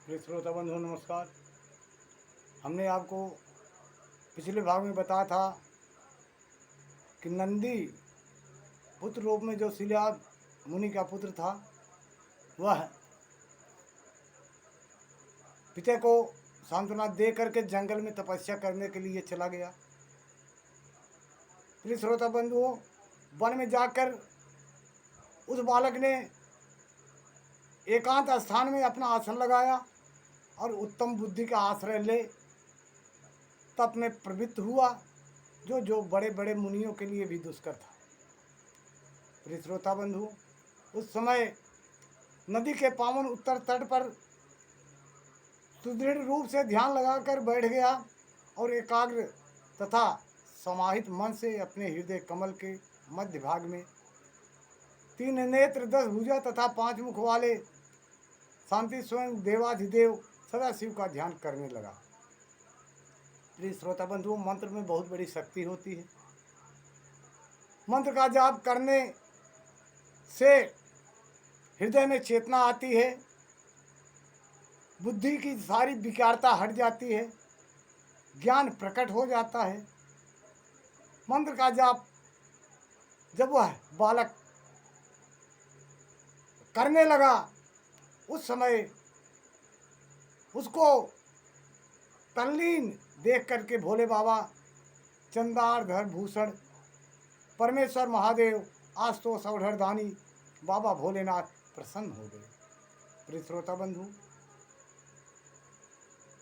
प्रिय श्रोता बंधु नमस्कार। हमने आपको पिछले भाग में बताया था कि नंदी पुत्र रूप में जो शिलाद मुनि का पुत्र था, वह पिता को सांत्वना दे करके जंगल में तपस्या करने के लिए चला गया। प्रिय श्रोता बंधुओं, वन में जाकर उस बालक ने एकांत स्थान में अपना आसन लगाया और उत्तम बुद्धि का आश्रय ले तप में प्रवृत्त हुआ, जो जो बड़े बड़े मुनियों के लिए भी दुष्कर था। प्रिय श्रोता बंधु, उस समय नदी के पावन उत्तर तट पर सुदृढ़ रूप से ध्यान लगाकर बैठ गया और एकाग्र तथा समाहित मन से अपने हृदय कमल के मध्य भाग में 3 नेत्र 10 भुजा तथा 5 मुख वाले शांति स्वयं देवाधिदेव सदाशिव का ध्यान करने लगा। प्रिय श्रोता बंधुओं, मंत्र में बहुत बड़ी शक्ति होती है। मंत्र का जाप करने से हृदय में चेतना आती है, बुद्धि की सारी विकारता हट जाती है, ज्ञान प्रकट हो जाता है। मंत्र का जाप जब वह बालक करने लगा, उस समय उसको तल्लीन देख करके भोले बाबा, चंदारधर भूषण परमेश्वर महादेव, आशुतोष अवधरदानी बाबा भोलेनाथ प्रसन्न हो गए। प्रिय श्रोता बंधु,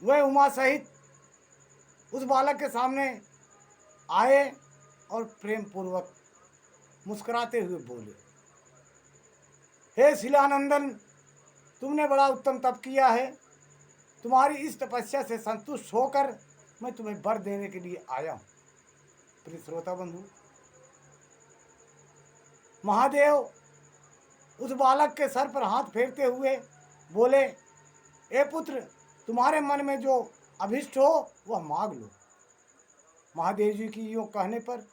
वह उमा सहित उस बालक के सामने आए और प्रेम पूर्वक मुस्कुराते हुए बोले, हे शिलानंदन, तुमने बड़ा उत्तम तप किया है। तुम्हारी इस तपस्या से संतुष्ट होकर मैं तुम्हें वर देने के लिए आया हूँ। प्रिय श्रोता बंधु, महादेव उस बालक के सर पर हाथ फेरते हुए बोले, ए पुत्र, तुम्हारे मन में जो अभिष्ट हो वह मांग लो। महादेव जी की यूँ कहने पर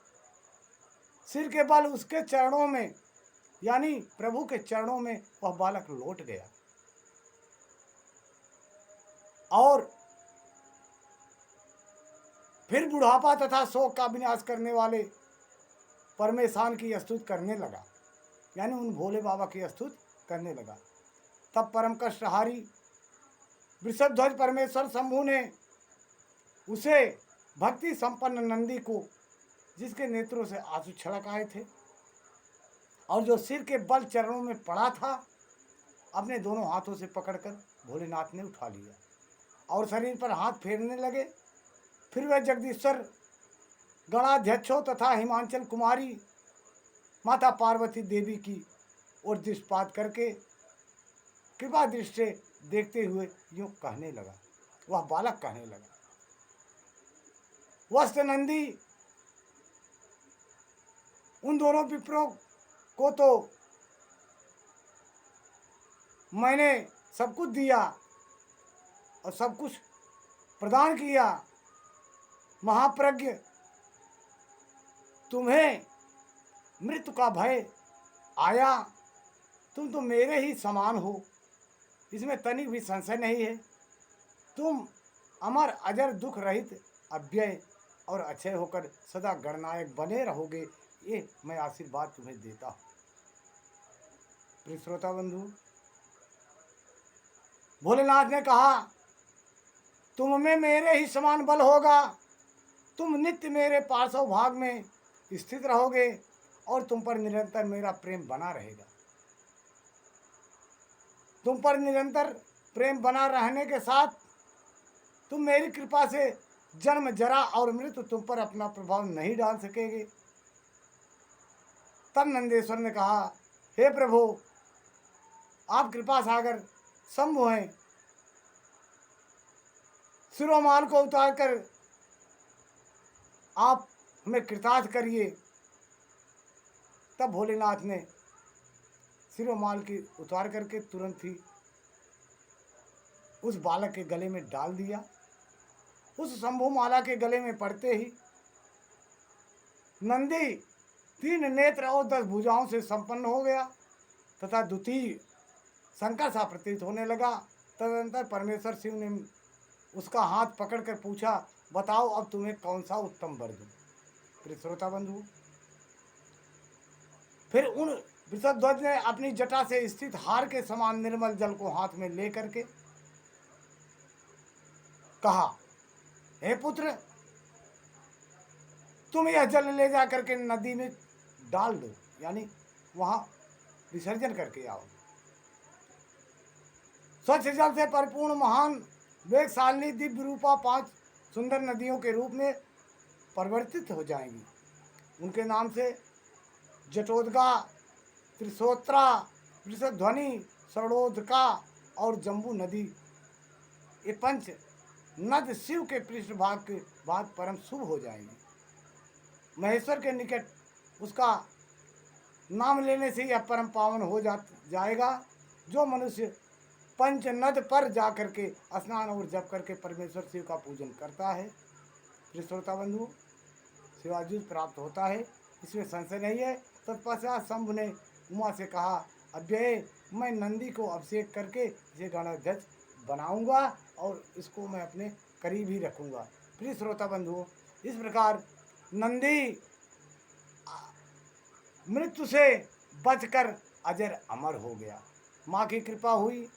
सिर के बल उसके चरणों में, यानी प्रभु के चरणों में वह बालक लौट गया और फिर बुढ़ापा तथा शोक का विनाश करने वाले परमेशान की स्तुति करने लगा, यानी उन भोले बाबा की स्तुति करने लगा। तब परम कष्टहारी वृषभध्वज परमेश्वर शंभु ने उसे भक्ति संपन्न नंदी को, जिसके नेत्रों से आंसू छलक आए थे और जो सिर के बल चरणों में पड़ा था, अपने दोनों हाथों से पकड़कर भोलेनाथ ने उठा लिया और शरीर पर हाथ फेरने लगे। फिर वह जगदीश्वर गणाध्यक्षों तथा हिमांचल कुमारी माता पार्वती देवी की ओर दृष्टिपात करके कृपा दृष्टि से देखते हुए यूँ कहने लगा, वह बालक कहने लगा, वस्त नंदी, उन दोनों विप्रों को तो मैंने सब कुछ दिया और सब कुछ प्रदान किया। महाप्रज्ञ, तुम्हें मृत्यु का भय आया, तुम तो मेरे ही समान हो, इसमें तनिक भी संशय नहीं है। तुम अमर अजर दुख रहित अव्यय और अक्षय होकर सदा गणनायक बने रहोगे, ये मैं आशीर्वाद तुम्हें देता हूँ। प्रिय श्रोता बंधु, भोलेनाथ ने कहा, तुम में मेरे ही समान बल होगा, तुम नित्य मेरे पार्श्व भाग में स्थित रहोगे और तुम पर निरंतर मेरा प्रेम बना रहेगा। तुम पर निरंतर प्रेम बना रहने के साथ तुम मेरी कृपा से जन्म जरा और मृत्यु तुम पर अपना प्रभाव नहीं डाल सकेंगे। तब नंदेश्वर ने कहा, हे प्रभु, आप कृपा सागर शंभु हैं, शिरोमाल को उतार कर आप हमें कृतार्थ करिए। तब भोलेनाथ ने शिरोमाल की उतार करके तुरंत ही उस बालक के गले में डाल दिया। उस शंभु माला के गले में पड़ते ही नंदी 3 नेत्र और 10 भुजाओं से संपन्न हो गया तथा द्वितीय शंकर सा प्रतीत होने लगा। तदनंतर परमेश्वर शिव ने उसका हाथ पकड़कर पूछा, बताओ अब तुम्हें कौन सा उत्तम वर दूं। प्रिय श्रोता बंधु, फिर उन वृषध्वज ने अपनी जटा से स्थित हार के समान निर्मल जल को हाथ में लेकर के कहा, हे पुत्र, तुम यह जल ले जा करके नदी में डाल दो, यानी वहां विसर्जन करके आओ। स्वच्छ जल से परिपूर्ण महान वेगशालिनी दिव्य रूपा 5 सुंदर नदियों के रूप में परिवर्तित हो जाएंगी। उनके नाम से जटोदगा, त्रिशोत्रा, वृषध्वनि, सरोदका और जम्बू नदी, ये 5 नद शिव के पृष्ठभाग के बाद परम शुभ हो जाएंगी। महेश्वर के निकट उसका नाम लेने से यह परम पावन हो जाएगा। जो मनुष्य पंच नद पर जा करके स्नान और जप करके परमेश्वर शिव का पूजन करता है, प्रिय श्रोता बंधु, शिवाजी प्राप्त होता है, इसमें संशय नहीं है। तत्पश्चात शंभु ने उमा से कहा, अव्यय, मैं नंदी को अभिषेक करके इसे गणाध्यक्ष बनाऊंगा और इसको मैं अपने करीब ही रखूंगा। प्रिय श्रोता बंधुओं, इस प्रकार नंदी मृत्यु से बचकर अजर अमर हो गया। माँ की कृपा हुई,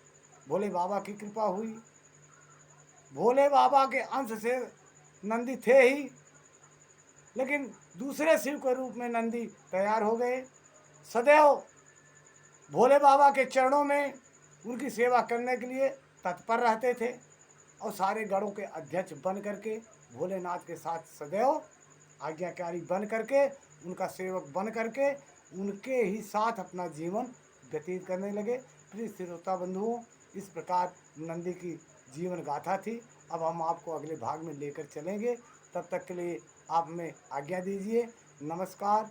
भोले बाबा की कृपा हुई। भोले बाबा के अंश से नंदी थे ही, लेकिन दूसरे शिव के रूप में नंदी तैयार हो गए। सदैव भोले बाबा के चरणों में उनकी सेवा करने के लिए तत्पर रहते थे और सारे गणों के अध्यक्ष बन करके भोलेनाथ के साथ सदैव आज्ञाकारी बन करके, उनका सेवक बन करके, उनके ही साथ अपना जीवन व्यतीत करने लगे। प्रिय श्रोता बंधुओं, इस प्रकार नंदी की जीवन गाथा थी। अब हम आपको अगले भाग में लेकर चलेंगे। तब तक के लिए आप हमें आज्ञा दीजिए। नमस्कार,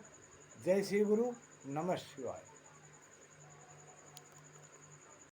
जय श्री गुरु, नमः शिवाय।